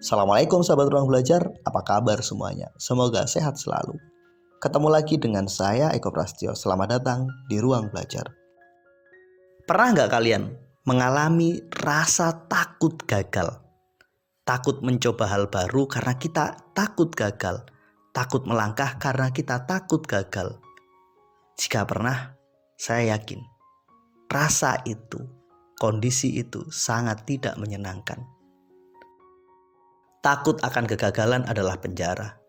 Assalamualaikum sahabat ruang belajar, apa kabar semuanya? Semoga sehat selalu. Ketemu lagi dengan saya Eko Prastyo, selamat datang di ruang belajar. Pernah nggak kalian mengalami rasa takut gagal? Takut mencoba hal baru karena kita takut gagal. Takut melangkah karena kita takut gagal. Jika pernah, saya yakin rasa itu, kondisi itu sangat tidak menyenangkan. Takut akan kegagalan adalah penjara,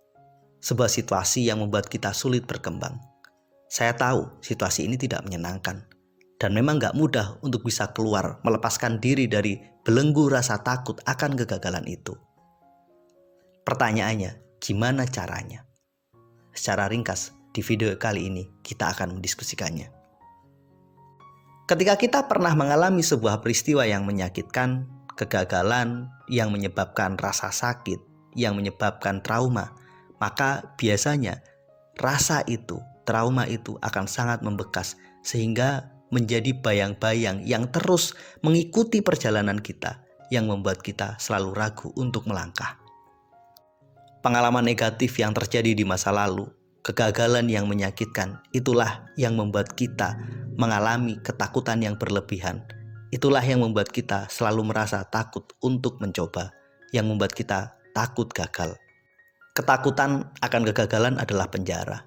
sebuah situasi yang membuat kita sulit berkembang. Saya tahu situasi ini tidak menyenangkan, dan memang gak mudah untuk bisa keluar, melepaskan diri dari belenggu rasa takut akan kegagalan itu. Pertanyaannya, gimana caranya? Secara ringkas, di video kali ini kita akan mendiskusikannya. Ketika kita pernah mengalami sebuah peristiwa yang menyakitkan, kegagalan yang menyebabkan rasa sakit, yang menyebabkan trauma, maka biasanya rasa itu, trauma itu akan sangat membekas sehingga menjadi bayang-bayang yang terus mengikuti perjalanan kita, yang membuat kita selalu ragu untuk melangkah. Pengalaman negatif yang terjadi di masa lalu, kegagalan yang menyakitkan, itulah yang membuat kita mengalami ketakutan yang berlebihan. Itulah yang membuat kita selalu merasa takut untuk mencoba, yang membuat kita takut gagal. Ketakutan akan kegagalan adalah penjara.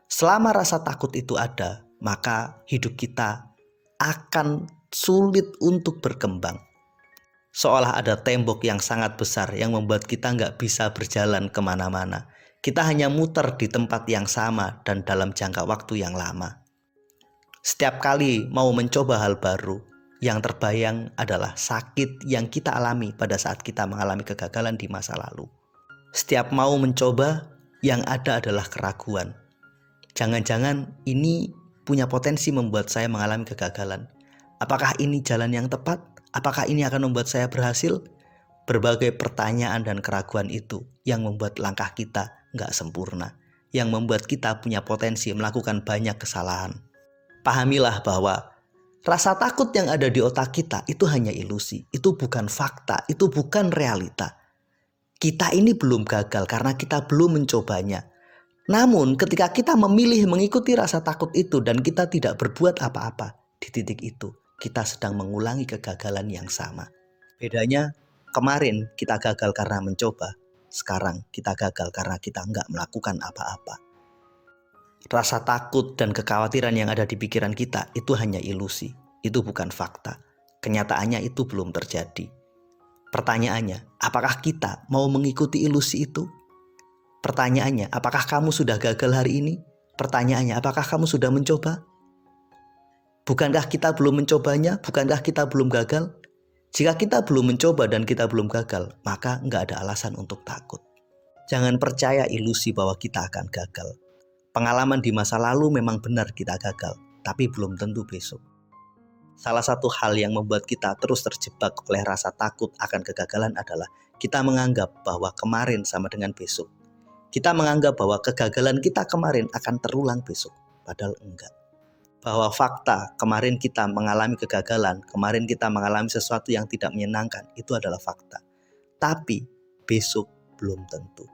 Selama rasa takut itu ada, maka hidup kita akan sulit untuk berkembang. Seolah ada tembok yang sangat besar yang membuat kita nggak bisa berjalan kemana-mana. Kita hanya muter di tempat yang sama dan dalam jangka waktu yang lama. Setiap kali mau mencoba hal baru, yang terbayang adalah sakit yang kita alami pada saat kita mengalami kegagalan di masa lalu. Setiap mau mencoba, yang ada adalah keraguan. Jangan-jangan ini punya potensi membuat saya mengalami kegagalan. Apakah ini jalan yang tepat? Apakah ini akan membuat saya berhasil? Berbagai pertanyaan dan keraguan itu yang membuat langkah kita nggak sempurna. Yang membuat kita punya potensi melakukan banyak kesalahan. Pahamilah bahwa rasa takut yang ada di otak kita itu hanya ilusi. Itu bukan fakta, itu bukan realita. Kita ini belum gagal karena kita belum mencobanya. Namun ketika kita memilih mengikuti rasa takut itu dan kita tidak berbuat apa-apa, di titik itu kita sedang mengulangi kegagalan yang sama. Bedanya kemarin kita gagal karena mencoba, sekarang kita gagal karena kita nggak melakukan apa-apa. Rasa takut dan kekhawatiran yang ada di pikiran kita itu hanya ilusi, itu bukan fakta. Kenyataannya itu belum terjadi. Pertanyaannya, apakah kita mau mengikuti ilusi itu? Pertanyaannya, apakah kamu sudah gagal hari ini? Pertanyaannya, apakah kamu sudah mencoba? Bukankah kita belum mencobanya? Bukankah kita belum gagal? Jika kita belum mencoba dan kita belum gagal, maka nggak ada alasan untuk takut. Jangan percaya ilusi bahwa kita akan gagal. Pengalaman di masa lalu memang benar kita gagal, tapi belum tentu besok. Salah satu hal yang membuat kita terus terjebak oleh rasa takut akan kegagalan adalah kita menganggap bahwa kemarin sama dengan besok. Kita menganggap bahwa kegagalan kita kemarin akan terulang besok, padahal enggak. Bahwa fakta kemarin kita mengalami kegagalan, kemarin kita mengalami sesuatu yang tidak menyenangkan, itu adalah fakta. Tapi besok belum tentu.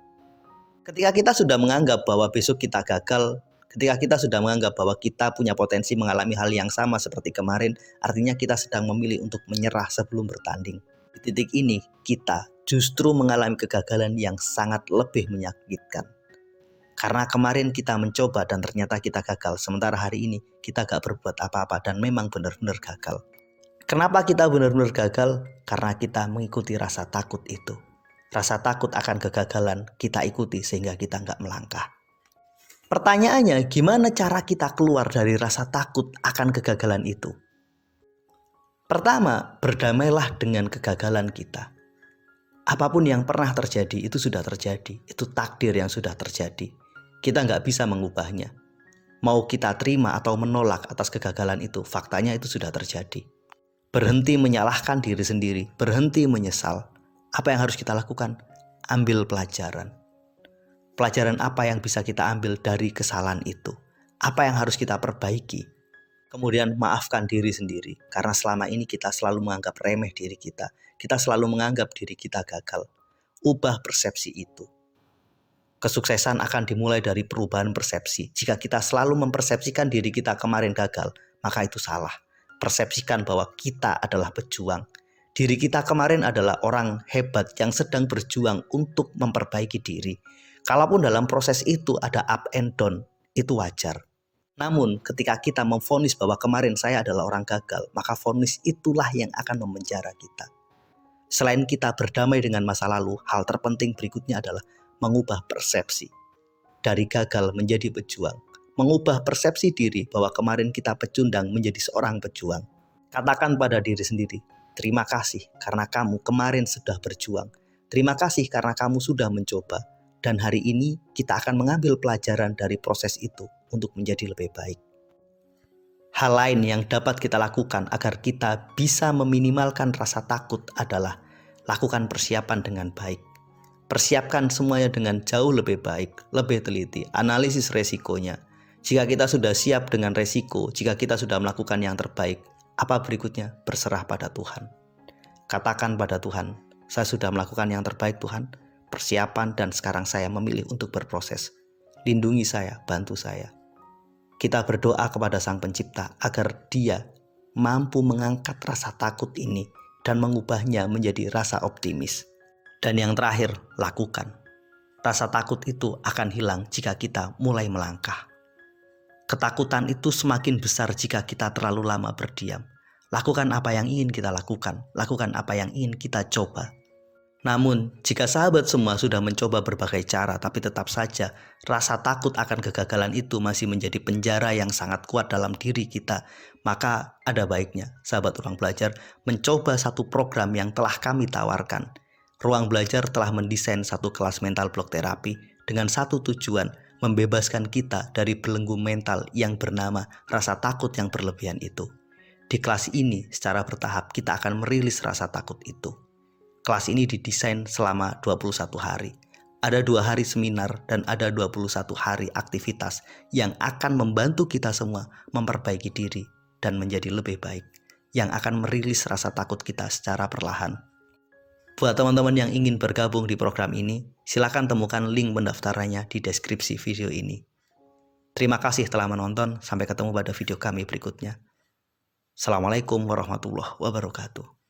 Ketika kita sudah menganggap bahwa besok kita gagal, ketika kita sudah menganggap bahwa kita punya potensi mengalami hal yang sama seperti kemarin, artinya kita sedang memilih untuk menyerah sebelum bertanding. Di titik ini, kita justru mengalami kegagalan yang sangat lebih menyakitkan. Karena kemarin kita mencoba dan ternyata kita gagal, sementara hari ini kita gak berbuat apa-apa dan memang benar-benar gagal. Kenapa kita benar-benar gagal? Karena kita mengikuti rasa takut itu. Rasa takut akan kegagalan kita ikuti sehingga kita nggak melangkah. Pertanyaannya, gimana cara kita keluar dari rasa takut akan kegagalan itu? Pertama, berdamailah dengan kegagalan kita. Apapun yang pernah terjadi itu sudah terjadi. Itu takdir yang sudah terjadi. Kita nggak bisa mengubahnya. Mau kita terima atau menolak atas kegagalan itu, faktanya itu sudah terjadi. Berhenti menyalahkan diri sendiri, berhenti menyesal. Apa yang harus kita lakukan? Ambil pelajaran. Pelajaran apa yang bisa kita ambil dari kesalahan itu? Apa yang harus kita perbaiki? Kemudian maafkan diri sendiri. Karena selama ini kita selalu menganggap remeh diri kita. Kita selalu menganggap diri kita gagal. ubah persepsi itu. Kesuksesan akan dimulai dari perubahan persepsi. Jika kita selalu mempersepsikan diri kita kemarin gagal, maka itu salah. Persepsikan bahwa kita adalah pejuang. Diri kita kemarin adalah orang hebat yang sedang berjuang untuk memperbaiki diri. Kalaupun dalam proses itu ada up and down, itu wajar. Namun ketika kita memvonis bahwa kemarin saya adalah orang gagal, maka vonis itulah yang akan memenjara kita. Selain kita berdamai dengan masa lalu, hal terpenting berikutnya adalah mengubah persepsi. Dari gagal menjadi pejuang. Mengubah persepsi diri bahwa kemarin kita pecundang menjadi seorang pejuang. Katakan pada diri sendiri, terima kasih karena kamu kemarin sudah berjuang. Terima kasih karena kamu sudah mencoba. Dan hari ini kita akan mengambil pelajaran dari proses itu untuk menjadi lebih baik. Hal lain yang dapat kita lakukan agar kita bisa meminimalkan rasa takut adalah lakukan persiapan dengan baik. Persiapkan semuanya dengan jauh lebih baik, lebih teliti, analisis resikonya. Jika kita sudah siap dengan resiko, jika kita sudah melakukan yang terbaik, apa berikutnya? Berserah pada Tuhan. Katakan pada Tuhan, saya sudah melakukan yang terbaik Tuhan, persiapan dan sekarang saya memilih untuk berproses. Lindungi saya, bantu saya. Kita berdoa kepada Sang Pencipta agar Dia mampu mengangkat rasa takut ini dan mengubahnya menjadi rasa optimis. Dan yang terakhir, lakukan. Rasa takut itu akan hilang jika kita mulai melangkah. Ketakutan itu semakin besar jika kita terlalu lama berdiam. Lakukan apa yang ingin kita lakukan, lakukan apa yang ingin kita coba. Namun, jika sahabat semua sudah mencoba berbagai cara tapi tetap saja rasa takut akan kegagalan itu masih menjadi penjara yang sangat kuat dalam diri kita, maka ada baiknya sahabat Ruang Belajar mencoba satu program yang telah kami tawarkan. Ruang Belajar telah mendesain satu kelas mental block terapi dengan satu tujuan, membebaskan kita dari belenggu mental yang bernama rasa takut yang berlebihan itu. Di kelas ini secara bertahap kita akan merilis rasa takut itu. Kelas ini didesain selama 21 hari. Ada 2 hari seminar dan ada 21 hari aktivitas yang akan membantu kita semua memperbaiki diri dan menjadi lebih baik, yang akan merilis rasa takut kita secara perlahan. Buat teman-teman yang ingin bergabung di program ini, silakan temukan link pendaftarannya di deskripsi video ini. Terima kasih telah menonton, sampai ketemu pada video kami berikutnya. Assalamualaikum warahmatullahi wabarakatuh.